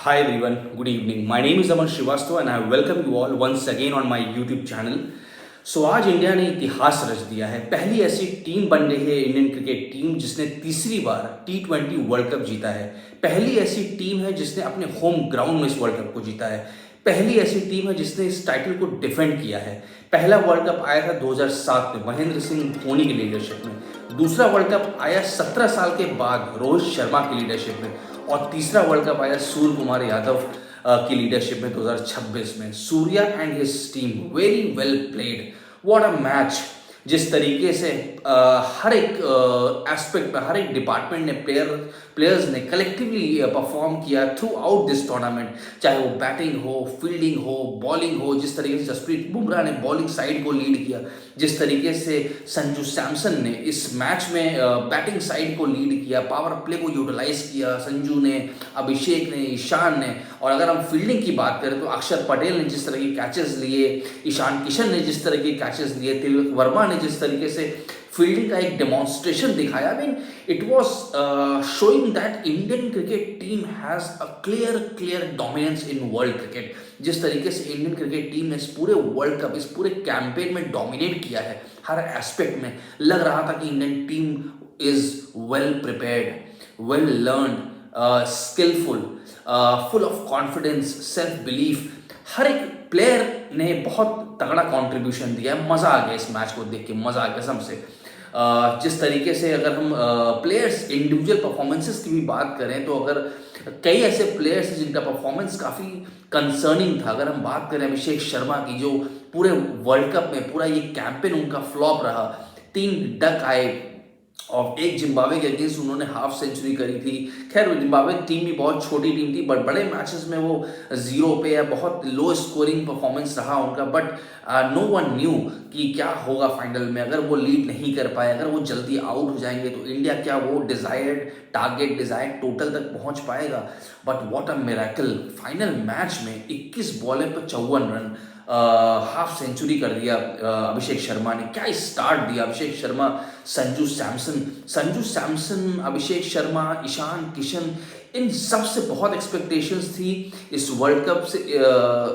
Hi everyone, good evening. My name is Aman Srivastava and I welcome you all once again on my YouTube channel. आज India ने इतिहास रच दिया है। पहली ऐसी टीम बन गई है इंडियन क्रिकेट टीम जिसने तीसरी बार T20 वर्ल्ड कप जीता है। पहली ऐसी टीम है जिसने अपने होम ग्राउंड में इस वर्ल्ड कप को जीता है। पहली ऐसी टीम है जिसने इस टाइटल को डिफेंड किया है। पहला वर्ल्ड कप आया था 2007 में महेंद्र सिंह धोनी की लीडरशिप में। दूसरा वर्ल्ड कप आया 17 साल के बाद रोहित शर्मा की लीडरशिप में। और तीसरा वर्ल्ड कप आया सूर्य कुमार यादव की लीडरशिप में 2026 में। Surya and his team very well played. What a match! जिस तरीके से हर एक एस्पेक्ट में, हर एक डिपार्टमेंट ने प्लेयर्स ने कलेक्टिवली परफॉर्म किया थ्रू आउट दिस टूर्नामेंट, चाहे वो बैटिंग हो, फील्डिंग हो, बॉलिंग हो। जिस तरीके से जसप्रीत बुमराह ने बॉलिंग साइड को लीड किया, जिस तरीके से संजू सैमसन ने इस मैच में बैटिंग साइड को लीड किया, पावर प्ले को यूटिलाइज किया, संजू ने, अभिषेक ने, ईशान ने। और अगर हम फील्डिंग की बात करें तो अक्षर पटेल ने जिस तरह के कैचेस लिए, ईशान किशन ने जिस तरह के कैचेस लिए, तिलक वर्मा ने जिस तरीके से फील्डिंग का एक डेमोन्स्ट्रेशन दिखाया, I mean it was showing that Indian cricket team has a clear dominance in world cricket. जिस तरीके से इंडियन क्रिकेट टीम ने इस पूरे वर्ल्ड कप, इस पूरे कैंपेन में डोमिनेट किया है हर एस्पेक्ट में, लग रहा था कि Indian team is well prepared, well learned, skilful, full of confidence, self belief. हर एक प्लेयर ने बहुत तगड़ा कंट्रीब्यूशन दिया है। मज़ा आ गया इस मैच को देख के, मज़ा आ गया कसम से। जिस तरीके से अगर हम प्लेयर्स इंडिविजुअल परफॉर्मेंसेस की भी बात करें तो अगर कई ऐसे प्लेयर्स हैं जिनका परफॉर्मेंस काफ़ी कंसर्निंग था। अगर हम बात करें अभिषेक शर्मा की, जो पूरे वर्ल्ड कप में पूरा ये कैंपेन उनका फ्लॉप रहा। 3 डक आए और एक जिम्बाब्वे के अगेंस्ट उन्होंने हाफ सेंचुरी करी थी। खैर जिम्बाब्वे टीम भी बहुत छोटी टीम थी, बट बड़े मैचेस में वो 0 पे या बहुत लो स्कोरिंग परफॉर्मेंस रहा उनका। बट नो वन न्यू कि क्या होगा फाइनल में। अगर वो लीड नहीं कर पाए, अगर वो जल्दी आउट हो जाएंगे तो इंडिया क्या वो डिजायर्ड टारगेट, डिजायर्ड टोटल तक पहुंच पाएगा। But what a miracle! Final match में 21 बॉलें पर 54 रन, हाफ सेंचुरी कर दिया अभिषेक शर्मा ने। क्या स्टार्ट दिया अभिषेक शर्मा, संजू सैमसन, अभिषेक शर्मा, ईशान किशन, इन सब से बहुत एक्सपेक्टेशंस थी इस वर्ल्ड कप से,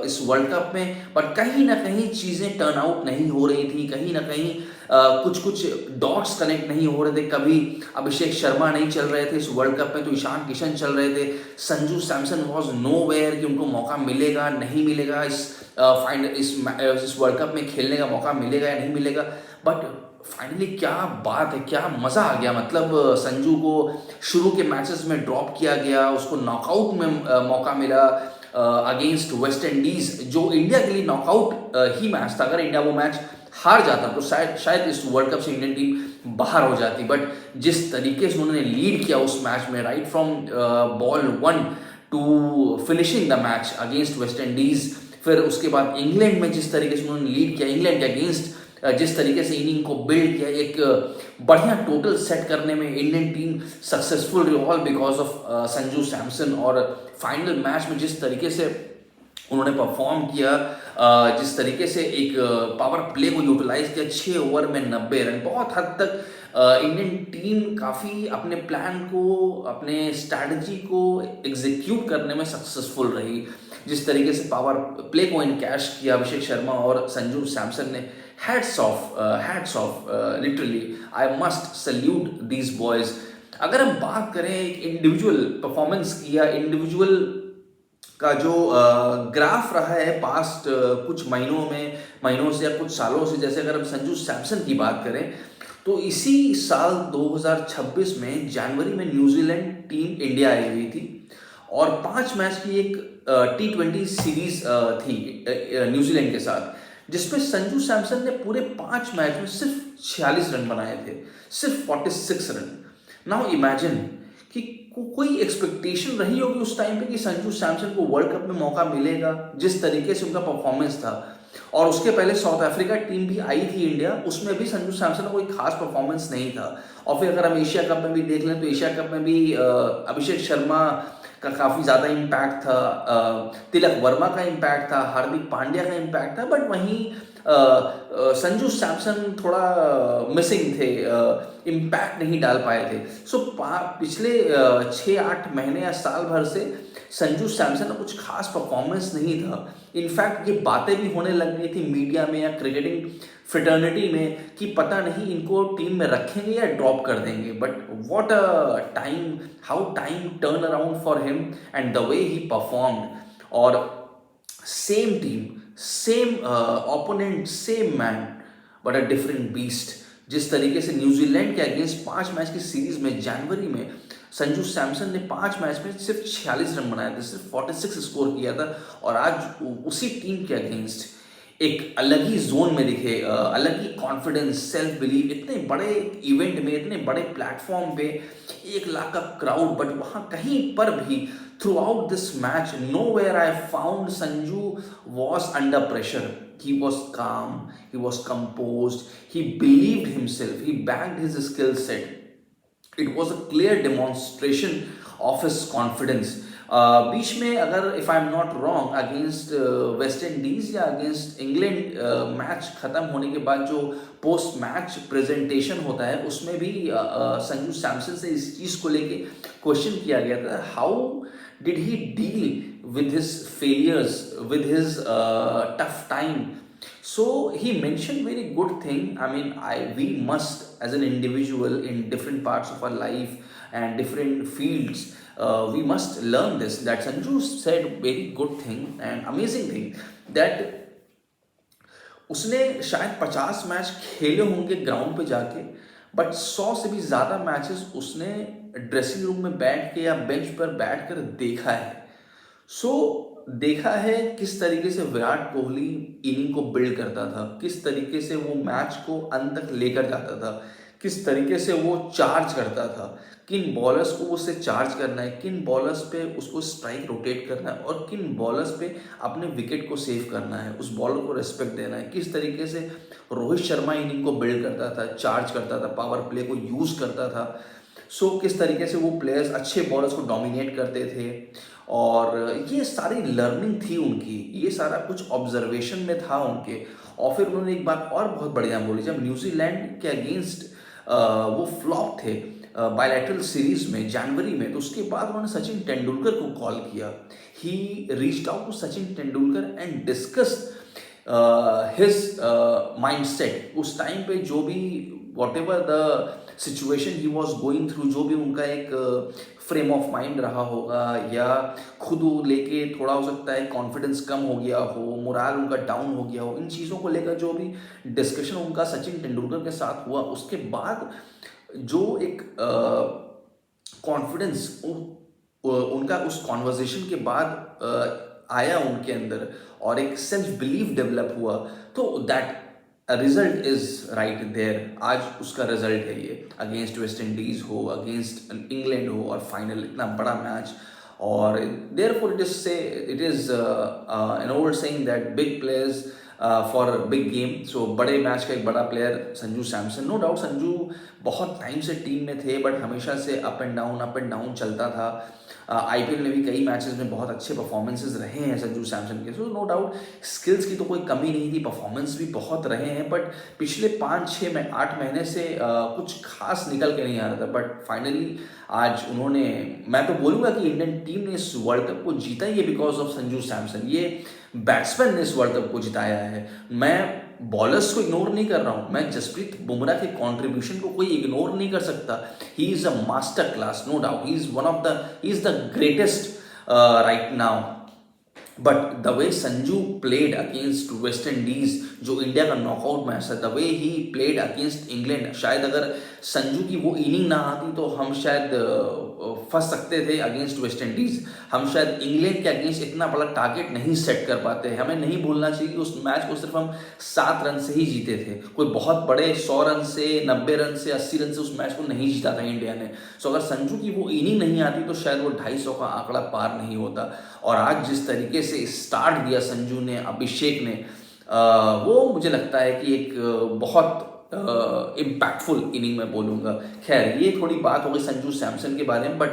इस वर्ल्ड कप में। बट कहीं ना कहीं चीज़ें टर्न आउट नहीं हो रही थी, कहीं ना कहीं कुछ डॉट्स कनेक्ट नहीं हो रहे थे। कभी अभिषेक शर्मा नहीं चल रहे थे इस वर्ल्ड कप में तो ईशान किशन चल रहे थे। Sanju Samson was nowhere कि उनको मौका मिलेगा नहीं मिलेगा, इस वर्ल्ड कप में खेलने का मौका मिलेगा या नहीं मिलेगा। बट फाइनली क्या बात है, क्या मज़ा आ गया। मतलब संजू को शुरू के मैचेस में ड्रॉप किया गया, उसको नॉकआउट में मौका मिला अगेंस्ट वेस्ट इंडीज़, जो इंडिया के लिए नॉकआउट ही मैच था। अगर इंडिया वो मैच हार जाता तो शायद इस वर्ल्ड कप से इंडियन टीम बाहर हो जाती। बट जिस तरीके से उन्होंने लीड किया उस मैच में, right from ball 1 to finishing the match against West Indies, फिर उसके बाद इंग्लैंड में जिस तरीके से उन्होंने लीड किया, इंग्लैंड के अगेंस्ट जिस तरीके से इनिंग को बिल्ड किया, एक बढ़िया टोटल सेट करने में इंडियन टीम सक्सेसफुल रही, all because of Sanju Samson. और फाइनल मैच में जिस तरीके से उन्होंने परफॉर्म किया, जिस तरीके से एक पावर प्ले को यूटिलाइज किया, 6 ओवर में 90 रन, बहुत हद तक इंडियन टीम काफ़ी अपने प्लान को, अपने स्ट्रैटेजी को एग्जीक्यूट करने में सक्सेसफुल रही। जिस तरीके से पावर प्ले को इनकैश किया अभिषेक शर्मा और संजू सैमसन ने, hats off, literally I must salute these boys. अगर हम बात करें एक इंडिविजुअल परफॉर्मेंस की या इंडिविजुअल का जो ग्राफ रहा है पास्ट कुछ महीनों से या कुछ सालों से, जैसे अगर हम संजू सैमसन की बात करें तो इसी साल 2026 में जनवरी में न्यूजीलैंड टीम इंडिया आई हुई थी और 5 मैच की एक T20 सीरीज थी न्यूजीलैंड के साथ, जिसपे संजू सैमसन ने पूरे 5 मैच में सिर्फ 46 रन बनाए थे, सिर्फ 46 रन। नाउ इमेजिन कि कोई एक्सपेक्टेशन रही होगी उस टाइम पे कि संजू सैमसन को वर्ल्ड कप में मौका मिलेगा, जिस तरीके से उनका परफॉर्मेंस था। और उसके पहले साउथ अफ्रीका टीम भी आई थी इंडिया, उसमें भी संजू सैमसन का कोई खास परफॉर्मेंस नहीं था। और फिर अगर हम एशिया कप में भी देख लें तो एशिया कप में भी अभिषेक शर्मा का काफ़ी ज़्यादा इम्पैक्ट था, तिलक वर्मा का इम्पैक्ट था, हार्दिक पांड्या का इम्पैक्ट था, बट वहीं संजू सैमसन थोड़ा मिसिंग थे, इम्पैक्ट नहीं डाल पाए थे। सो पिछले 6-8 महीने या साल भर से संजू सैमसन का कुछ खास परफॉर्मेंस नहीं था। इनफैक्ट ये बातें भी होने लग गई थी मीडिया में या क्रिकेटिंग फ्रेटर्निटी में कि पता नहीं इनको टीम में रखेंगे या ड्रॉप कर देंगे। But what a time, how time turn around for him and the way he performed. और same team, same opponent, same man, but a different beast. जिस तरीके से न्यूजीलैंड के अगेंस्ट 5 मैच की सीरीज में जनवरी में संजू सैमसन ने 5 मैच में सिर्फ 46 रन बनाए थे, सिर्फ 46 स्कोर किया था, और आज उसी टीम के अगेंस्ट एक अलग ही जोन में दिखे, अलग ही कॉन्फिडेंस, सेल्फ बिलीव, इतने बड़े इवेंट में, इतने बड़े प्लेटफॉर्म पे 1 लाख का क्राउड, बट वहां कहीं पर भी throughout this match nowhere I found Sanju was under pressure. He was calm, he was composed, he believed himself, he backed his skill set. It was a clear demonstration of his confidence. बीच में अगर if I am not wrong against West Indies या against England match खत्म होने के बाद जो post match presentation होता है उसमें भी संजू सैमसन से इस चीज़ को लेके क्वेश्चन किया गया था, how did he deal with his failures, with his tough time. So he mentioned very good thing. I mean, we must as an individual in different parts of our life and different fields, we must learn this. That Sanju said very good thing and amazing thing that उसने शायद 50 match खेले होंगे ground पे जाके, but 100 से भी ज़्यादा matches उसने ड्रेसिंग रूम में बैठ के या बेंच पर बैठ कर देखा है। देखा है किस तरीके से विराट कोहली इनिंग को बिल्ड करता था, किस तरीके से वो मैच को अंत तक लेकर जाता था, किस तरीके से वो चार्ज करता था, किन बॉलर्स को उससे चार्ज करना है, किन बॉलर्स पे उसको स्ट्राइक रोटेट करना है और किन बॉलर्स पे अपने विकेट को सेव करना है, उस बॉलर को रेस्पेक्ट देना है, किस तरीके से रोहित शर्मा इनिंग को बिल्ड करता था, चार्ज करता था, पावर प्ले को यूज़ करता था। किस तरीके से वो प्लेयर्स अच्छे बॉलर्स को डोमिनेट करते थे, और ये सारी लर्निंग थी उनकी, ये सारा कुछ ऑब्जर्वेशन में था उनके। और फिर उन्होंने एक बात और बहुत बढ़िया बोली, जब न्यूजीलैंड के अगेंस्ट वो फ्लॉप थे बायलैटरल सीरीज में जनवरी में, तो उसके बाद उन्होंने सचिन तेंदुलकर को कॉल किया। He reached out to Sachin Tendulkar and discussed his mindset. उस टाइम पे जो भी whatever the situation he was going through, जो भी उनका एक फ्रेम ऑफ माइंड रहा होगा, या खुद लेके थोड़ा हो सकता है कॉन्फिडेंस कम हो गया हो, मोराल उनका डाउन हो गया हो, इन चीज़ों को लेकर जो भी डिस्कशन उनका सचिन तेंदुलकर के साथ हुआ, उसके बाद जो एक कॉन्फिडेंस उनका उस कॉन्वर्जेशन के बाद आया उनके अंदर और एक सेल्फ बिलीव डेवलप हुआ, तो that result is right there. आज उसका रिजल्ट है ये, अगेंस्ट वेस्ट इंडीज हो, अगेंस्ट इंग्लैंड हो, और फाइनल इतना बड़ा मैच। और therefore it is an old saying that big players for big game. So बड़े मैच का एक बड़ा player Sanju Samson. No doubt Sanju बहुत टाइम से टीम में थे, बट हमेशा से अप एंड डाउन चलता था। आईपीएल में भी कई मैचेस में बहुत अच्छे परफॉर्मेंसेस रहे हैं संजू सैमसन के। सो नो डाउट स्किल्स की तो कोई कमी नहीं थी, परफॉर्मेंस भी बहुत रहे हैं, बट पिछले 5-6-8 महीने से कुछ खास निकल के नहीं आ रहा था। बट फाइनली आज उन्होंने, मैं तो बोलूँगा कि इंडियन टीम ने इस वर्ल्ड कप को जीता ही है बिकॉज ऑफ संजू सैमसन। ये बैट्समैन ने इस वर्ल्ड कप को जिताया है। मैं बॉलर्स को इग्नोर नहीं कर रहा हूँ, मैं जसप्रीत बुमराह के कंट्रीब्यूशन को कोई इग्नोर नहीं कर सकता। He is a master class, no doubt, he is the greatest right now. But the way Sanju played against West Indies, जो इंडिया का नॉकआउट मैच था, the way he played against England, शायद अगर संजू की वो इनिंग ना आती तो हम शायद फंस सकते थे अगेंस्ट वेस्ट इंडीज। हम शायद इंग्लैंड के अगेंस्ट इतना बड़ा टारगेट नहीं सेट कर पाते। हमें नहीं भूलना चाहिए कि उस मैच को सिर्फ हम 7 रन से ही जीते थे। कोई बहुत बड़े 100 रन से, 90 रन से, 80 रन से उस मैच को नहीं जीता था इंडिया ने। अगर संजू की वो इनिंग नहीं आती तो शायद वो 250 का आंकड़ा पार नहीं होता। और आज जिस तरीके से स्टार्ट दिया संजू ने, अभिषेक ने, वो मुझे लगता है कि एक बहुत इम्पैक्टफुल इनिंग मैं बोलूँगा। खैर ये थोड़ी बात हो गई संजू सैमसन के बारे में, but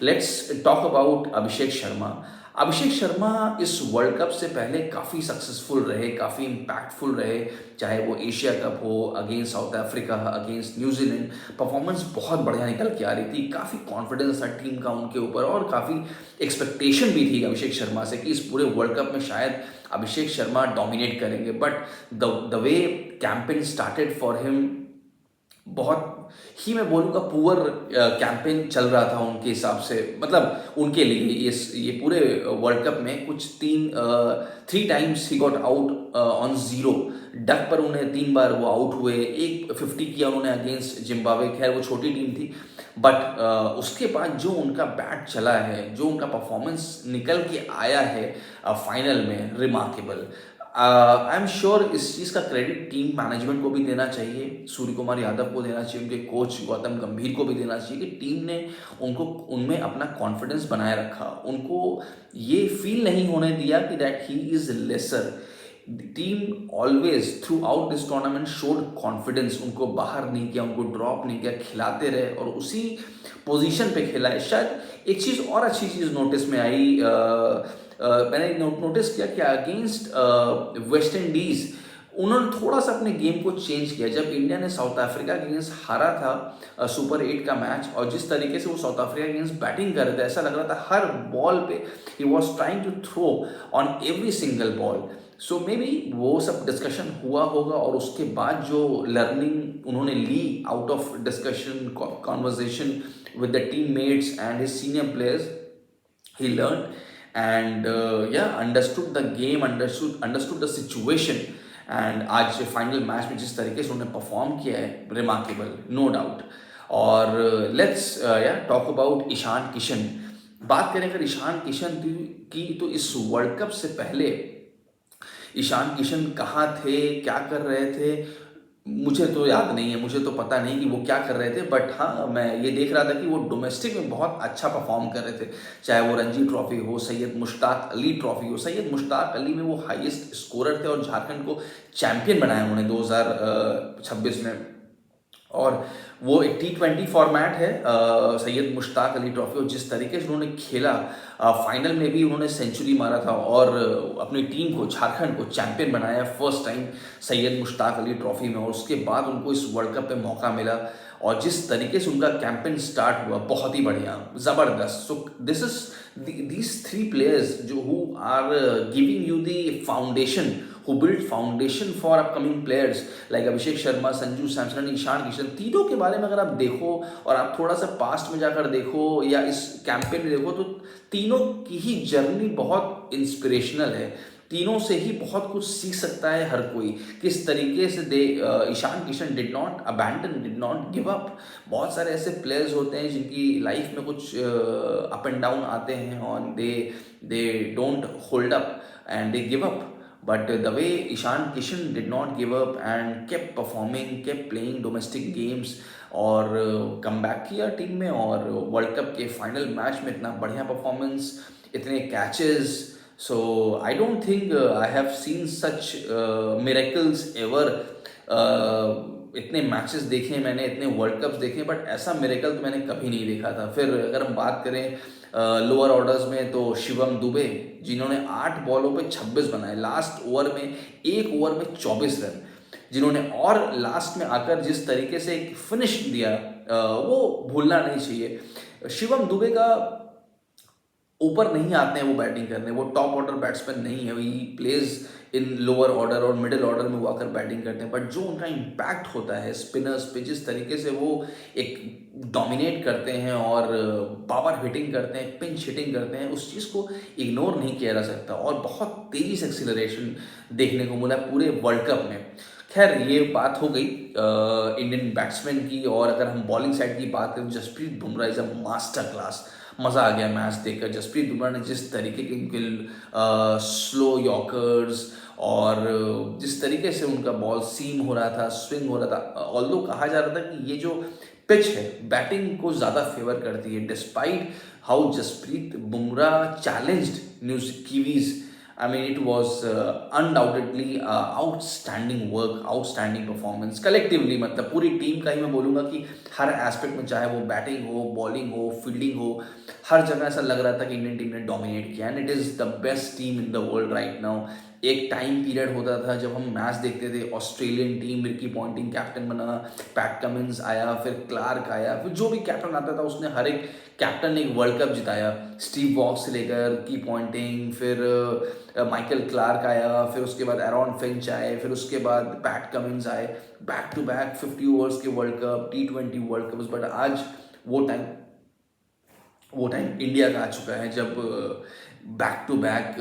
let's talk about Abhishek Sharma. Abhishek Sharma इस वर्ल्ड कप से पहले काफ़ी सक्सेसफुल रहे, काफ़ी इम्पैक्टफुल रहे, चाहे वो एशिया कप हो, against south Africa, against New Zealand, performance बहुत बढ़िया निकल के आ रही थी, काफ़ी कॉन्फिडेंस था टीम का उनके ऊपर और काफ़ी एक्सपेक्टेशन भी थी अभिषेक शर्मा से कि इस पूरे वर्ल्ड कप में शायद अभिषेक शर्मा डोमिनेट करेंगे। But the way campaign started for him, बहुत ही मैं बोलूँगा पुअर कैंपेन चल रहा था उनके हिसाब से, मतलब उनके लिए ये पूरे वर्ल्ड कप में कुछ 3 times he got out on zero. Duck पर उन्हें 3 बार वो आउट हुए, एक 50 किया उन्होंने अगेंस्ट जिम्बाब्वे, खैर वो छोटी टीम थी, बट उसके बाद जो उनका बैट चला है, जो उनका परफॉर्मेंस निकल के आया है फाइनल में, रिमार्केबल। आई एम श्योर इस चीज़ का क्रेडिट टीम मैनेजमेंट को भी देना चाहिए, सूर्य कुमार यादव को देना चाहिए, उनके कोच गौतम गंभीर को भी देना चाहिए कि टीम ने उनको उनमें अपना कॉन्फिडेंस बनाए रखा, उनको ये फील नहीं होने दिया कि that he is lesser. Team always through out this tournament showed confidence, उनको बाहर नहीं किया, उनको ड्रॉप नहीं किया, खिलाते रहे और उसी पोजीशन पे खेला है। शायद एक चीज़ और अच्छी चीज़ नोटिस में आई, मैंने नोटिस किया कि अगेंस्ट वेस्ट इंडीज उन्होंने थोड़ा सा अपने गेम को चेंज किया। जब इंडिया ने साउथ अफ्रीका के अगेंस्ट हारा था सुपर 8 का मैच, और जिस तरीके से वो साउथ अफ्रीका के अगेंस्ट बैटिंग कर रहे थे, ऐसा लग रहा था हर बॉल पे he was trying to throw on every single ball. So maybe वो सब डिस्कशन हुआ होगा और उसके बाद जो लर्निंग उन्होंने ली out of discussion, conversation with the team mates and his senior players, he learned and understood the game, understood the situation, and आज फाइनल मैच में जिस तरीके से उन्होंने परफॉर्म किया है, रिमार्केबल, नो डाउट। और let's talk about Ishan Kishan. बात करें अगर ईशान किशन की, तो इस वर्ल्ड कप से पहले ईशान किशन कहाँ थे, क्या कर रहे थे, मुझे तो याद नहीं है, मुझे तो पता नहीं कि वो क्या कर रहे थे, बट हाँ मैं ये देख रहा था कि वो डोमेस्टिक में बहुत अच्छा परफॉर्म कर रहे थे, चाहे वो रणजी ट्रॉफी हो, सैयद मुश्ताक अली ट्रॉफी हो। सैयद मुश्ताक अली में वो हाईएस्ट स्कोरर थे और झारखंड को चैंपियन बनाया उन्होंने 2026 में, और वो एक T20 फॉर्मेट है सैयद मुश्ताक अली ट्रॉफी, और जिस तरीके से उन्होंने खेला, फाइनल में भी उन्होंने सेंचुरी मारा था और अपनी टीम को, झारखंड को चैंपियन बनाया first time Syed Mushtaq Ali trophy में, और उसके बाद उनको इस वर्ल्ड कप में मौका मिला, और जिस तरीके से उनका कैंपेन स्टार्ट हुआ बहुत ही बढ़िया, ज़बरदस्त। So this is these 3 players जो who are giving you the foundation, who build foundation for upcoming players like Abhishek Sharma, Sanju Samson, Ishan Kishan. तीनों के बारे में अगर आप देखो और आप थोड़ा सा पास्ट में जाकर देखो या इस कैंपेन में देखो, तो तीनों की ही जर्नी बहुत इंस्पिरेशनल है, तीनों से ही बहुत कुछ सीख सकता है हर कोई, किस तरीके से Ishan Kishan did not abandon, did not give up. बहुत सारे ऐसे प्लेयर्स होते हैं जिनकी लाइफ में कुछ अप एंड डाउन आते हैं और they don't hold up and they give up, but the way Ishan Kishan did not give up and kept performing, kept playing domestic games, और कम बैक किया टीम में, और वर्ल्ड कप के फाइनल मैच में इतना बढ़िया परफॉर्मेंस, इतने catches. So I don't think I have seen such miracles ever. इतने मैचेस देखे मैंने, इतने वर्ल्ड कप्स देखे, बट ऐसा मिरेकल तो मैंने कभी नहीं देखा था। फिर अगर हम बात करें लोअर ऑर्डर्स में, तो शिवम दुबे जिन्होंने 8 बॉलों पे 26 बनाए, लास्ट ओवर में 1 ओवर में 24 रन जिन्होंने, और लास्ट में आकर जिस तरीके से एक फिनिश दिया, वो भूलना नहीं चाहिए। शिवम दुबे का ऊपर नहीं आते हैं वो बैटिंग करने, वो टॉप ऑर्डर बैट्समैन नहीं है, he plays in lower order और मिडिल ऑर्डर में वो आकर बैटिंग करते हैं, बट जो उनका इम्पैक्ट होता है स्पिनर्स पे, जिस तरीके से वो एक डोमिनेट करते हैं और पावर हिटिंग करते हैं, पिंच हिटिंग करते हैं, उस चीज़ को इग्नोर नहीं किया जा सकता, और बहुत तेज़ी से एक्सीलरेशन देखने को मिला पूरे वर्ल्ड कप में। खैर ये बात हो गई इंडियन बैट्समैन की, और अगर हम बॉलिंग साइड की बात करें, Jasprit Bumrah is a master class. मज़ा आ गया मैच देखकर, जसप्रीत बुमराह ने जिस तरीके के उनके स्लो यॉर्कर्स और जिस तरीके से उनका बॉल सीम हो रहा था, स्विंग हो रहा था, ऑल्दो कहा जा रहा था कि ये जो पिच है बैटिंग को ज़्यादा फेवर करती है, despite how Jasprit Bumrah challenged Kiwis I mean, it was undoubtedly outstanding work, outstanding performance collectively. मतलब पूरी टीम का ही मैं बोलूँगा कि हर एस्पेक्ट में, चाहे वो बैटिंग हो, बॉलिंग हो, फील्डिंग हो, हर जगह ऐसा लग रहा था कि इंडियन टीम ने डोमिनेट किया, and it is the best team in the world right now. एक टाइम पीरियड होता था जब हम मैच देखते थे, Australian team, Ricky Ponting captain बना, पैट कमिंस आया, फिर क्लार्क आया, फिर जो भी कैप्टन आता था उसने हर एक कैप्टन ने एक वर्ल्ड कप जिताया, स्टीव वॉक्स से लेकर की पॉइंटिंग, फिर माइकल क्लार्क आया, फिर उसके बाद एरॉन फिंच आए, फिर उसके बाद पैट कमिंस आए, बैक टू बैक 50 ओवर्स के world cup, T20 world cup. But आज वो टाइम इंडिया का आ चुका है जब back to back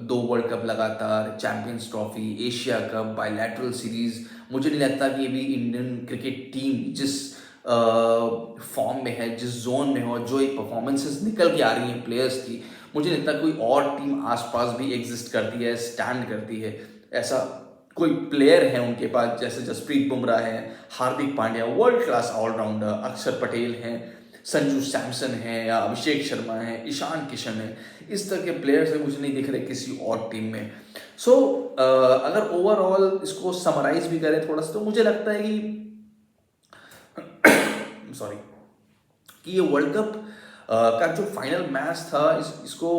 2 world cup लगातार, champions trophy, Asia cup, bilateral series. मुझे नहीं लगता कि ये भी इंडियन क्रिकेट टीम जिस फॉर्म में है, जिस जोन में हो, जो एक परफॉर्मेंसेस निकल के आ रही हैं प्लेयर्स की, मुझे नहीं लगता कोई और टीम आसपास भी एग्जिस्ट करती है, स्टैंड करती है। ऐसा कोई प्लेयर है उनके पास, जैसे जसप्रीत बुमराह है, Hardik Pandya world class allrounder, अक्षर पटेल हैं, संजू सैमसन है, या अभिषेक शर्मा है, ईशान किशन है, इस तरह के प्लेयर्स है मुझे नहीं दिख रहे किसी और टीम में। सो अगर ओवरऑल इसको समराइज भी करें थोड़ा सा, तो मुझे लगता है कि सॉरी, कि ये वर्ल्ड कप का जो फाइनल मैच था, इसको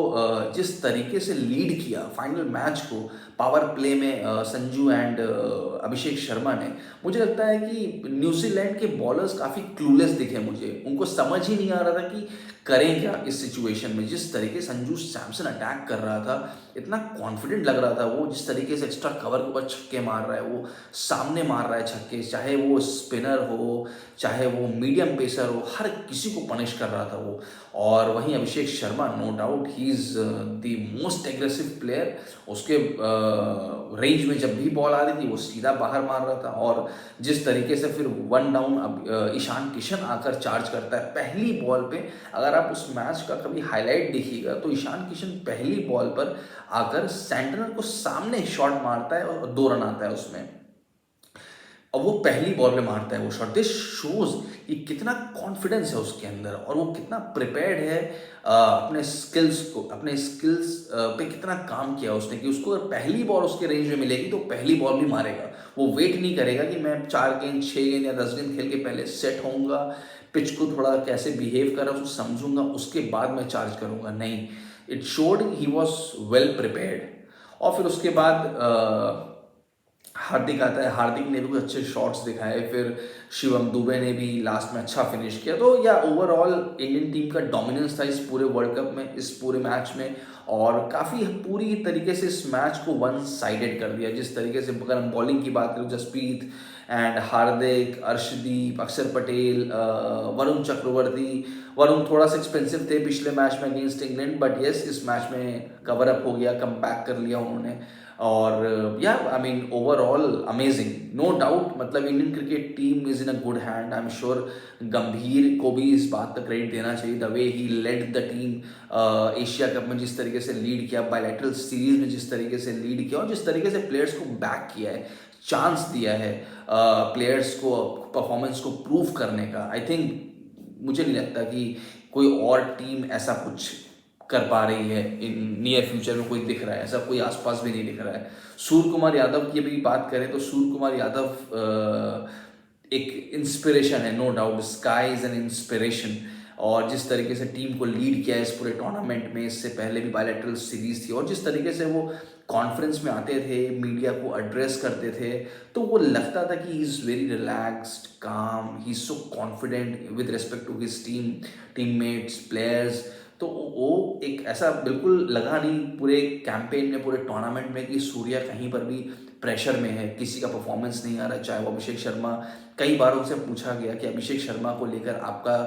जिस तरीके से लीड किया फाइनल मैच को पावर प्ले में संजू एंड अभिषेक शर्मा ने, मुझे लगता है कि न्यूजीलैंड के बॉलर्स काफ़ी क्लूलेस दिखे मुझे, उनको समझ ही नहीं आ रहा था कि करें क्या इस सिचुएशन में। जिस तरीके संजू सैमसन अटैक कर रहा था, इतना कॉन्फिडेंट लग रहा था वो, जिस तरीके से एक्स्ट्रा कवर के ऊपर छक्के मार रहा है, वो सामने मार रहा है छक्के, चाहे वो स्पिनर हो, चाहे वो मीडियम पेसर हो, हर किसी को पनिश कर रहा था वो। और वहीं Abhishek Sharma, no doubt he is the most aggressive player. उसके रेंज में जब भी बॉल आ रही थी वो सीधा बाहर मार रहा था, और जिस तरीके से फिर 1 डाउन अब ईशान किशन आकर चार्ज करता है पहली बॉल पे। अगर आप उस मैच का कभी हाईलाइट देखिएगा तो ईशान किशन पहली बॉल पर आकर सेंटनर को सामने शॉट मारता है और 2 रन आता है उसमें, और वो पहली बॉल में मारता है वो शॉट। दिस शोज कि कितना कॉन्फिडेंस है उसके अंदर, और वो कितना प्रिपेयर्ड है अपने स्किल्स पे कितना काम किया उसने, कि उसको अगर पहली बॉल उसके रेंज में मिलेगी तो पहली बॉल भी मारेगा। वो वेट नहीं करेगा कि मैं 4 गेंद 6 गेंद या 10 गेंद खेल के पहले सेट होऊंगा, पिच को थोड़ा कैसे बिहेव कर रहा है उसको समझूंगा, उसके बाद मैं चार्ज करूंगा। नहीं, it showed he was well prepared. और फिर उसके बाद हार्दिक आता है, हार्दिक ने भी कुछ अच्छे शॉट्स दिखाए, फिर शिवम दुबे ने भी लास्ट में अच्छा फिनिश किया। तो या ओवरऑल इंडियन टीम का डोमिनेंस था इस पूरे वर्ल्ड कप में, इस पूरे मैच में, और काफ़ी पूरी तरीके से इस मैच को वन साइडेड कर दिया। जिस तरीके से अगर हम बॉलिंग की बात करें, जसप्रीत एंड हार्दिक, अर्शदीप, अक्षर पटेल, वरुण चक्रवर्ती। वरुण थोड़ा सा एक्सपेंसिव थे पिछले मैच में अगेंस्ट इंग्लैंड, बट येस इस मैच में कवर अप हो गया, कम बैक कर लिया उन्होंने। और या I mean overall amazing, no doubt. मतलब Indian cricket team is in a good hand. I am sure Gambhir को भी इस बात का क्रेडिट देना चाहिए, the way he led the team Asia cup में, जिस तरीके से लीड किया, बायलैटरल सीरीज में जिस तरीके से लीड किया, और जिस तरीके से प्लेयर्स को बैक किया है, चांस दिया है प्लेयर्स को परफॉर्मेंस को प्रूव करने का। आई थिंक मुझे नहीं लगता कि कोई और टीम ऐसा कुछ कर पा रही है इन नियर फ्यूचर में, कोई दिख रहा है ऐसा, कोई आसपास भी नहीं दिख रहा है। सूर्य कुमार यादव की भी बात करें तो सूर्य कुमार यादव एक इंस्पिरेशन है, no doubt, SKY is an inspiration. और जिस तरीके से टीम को लीड किया है इस पूरे टूर्नामेंट में, इससे पहले भी बायलैटरल सीरीज थी, और जिस तरीके से वो कॉन्फ्रेंस में आते थे, मीडिया को एड्रेस करते थे, तो वो लगता था कि he is very relaxed, calm, he is so confident with respect to his teammates, players. तो वो एक ऐसा बिल्कुल लगा नहीं पूरे कैंपेन में, पूरे टूर्नामेंट में, कि सूर्या कहीं पर भी प्रेशर में है, किसी का परफॉर्मेंस नहीं आ रहा। चाहे वो अभिषेक शर्मा, कई बार उनसे पूछा गया कि अभिषेक शर्मा को लेकर आपका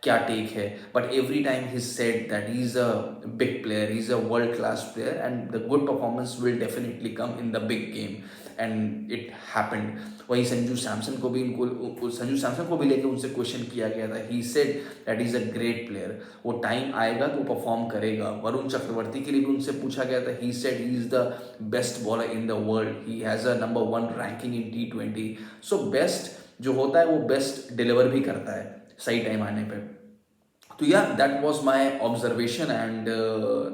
क्या टेक है, but every time he said that he is a big player, he is a world class player, and the good performance will definitely come in the big game, and it happened. वहीं संजू सैमसन को भी लेकर उनसे question किया गया था, he said that is a great player, वो time आएगा तो वो परफॉर्म करेगा। वरुण चक्रवर्ती के लिए भी उनसे पूछा गया था, he said he is the best bowler in the world, he has a number 1 ranking in T20। So best जो होता है वो बेस्ट डिलीवर भी करता है सही टाइम आने पे। तो So yeah, that was my observation, and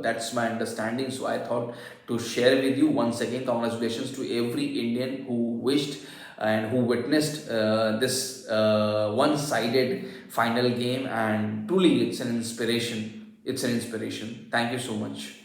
that's my understanding. So I thought to share with you once again. Congratulations to every Indian who wished and who witnessed this one-sided final game, and truly it's an inspiration. It's an inspiration. Thank you so much.